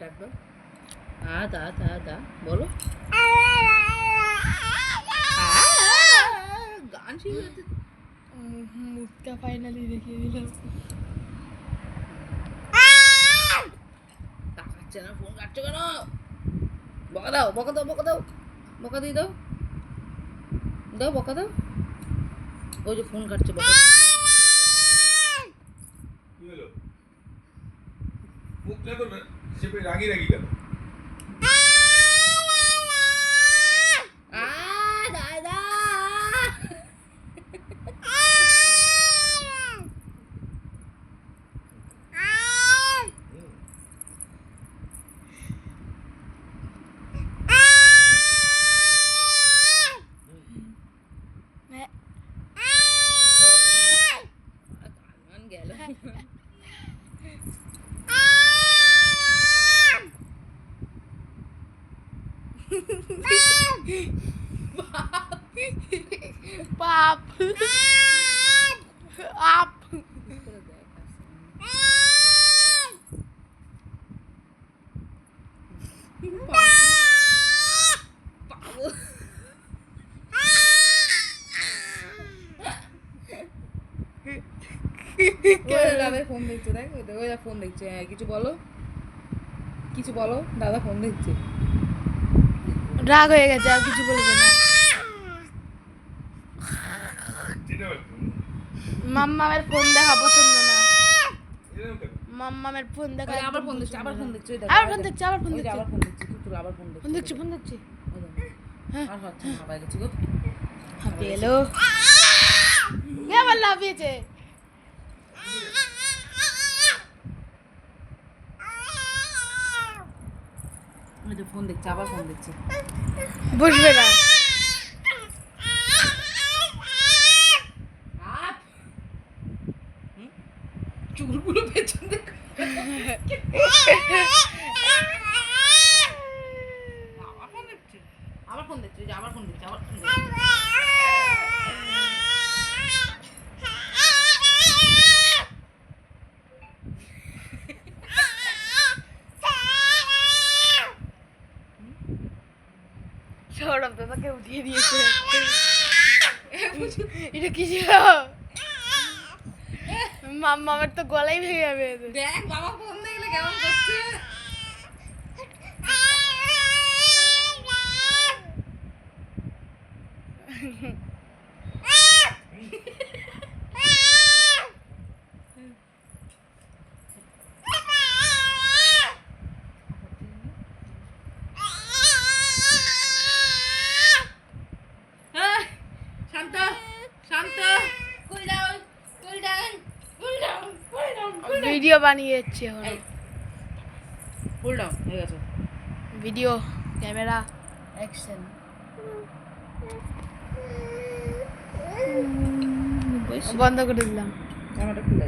ডাক দাও। দা দা দা বলো। গান শিখাতে মুখটা ফাইনালি দেখিয়ে দিলাম। তাকাচ্ছে না, ফোন কাটছে কেন? বকা দাও, বকা দাও, বকা দাও, বকা দিয়ে দাও, দাও বকা দাও। ওই যে ফোন কাটছে, বকা। কি হলো? মুখ না তো চেপে রাগি রাগি কেন? দাদা গেল। পাপ আপ দাদা ফোন দেখছে, দেখ ওই ফোন দেখছে। হ্যাঁ কিছু বলো, কিছু বলো। দাদা ফোন দেখছে। রাগ হয়ে গেছে, আর কিছু বলবে না। মাম্মামের ফোন দেখা পছন্দ না। মাম্মামের ফোন দেখা আবার ফোন দেখছে, আবার ফোন দেখছে, আবার ফোন দেখছে, আবার ফোন ওই যে দেখছে, আবার ফোন দেখছে, তুই আবার ফোন দেখছে, ফোন দেখছে, ফোন দেখছে। আর হচ্ছে না, হাবাই গেছে গো। হাঁপিয়ে এলো, আবার লাফিয়েছে। ওই যে ফোন দেখছে, আবার ফোন দেখছে। বসবে না। চুলগুলো পেছন দেখো। আবার ফোন দেখছে, আবার ফোন দেখছে, আবার ফোন দেখছে, আবার ফোন দেখছে। সৌরভ দাদাকে উঠিয়ে দিয়েছে। এটা কি ছিল? মাম্মামের তো গলাই ভেঙে যাবে। দেখ বাবা ফোন দেখলে কেমন করছে। শান্ত শান্ত, cool down, cool down, cool down, cool down, cool down. Video বানিয়েছে এখন। কুল ডাউন হয়ে গেছে। Video camera action. বন্ধ করে দিলাম। ক্যামেরাটা খুলে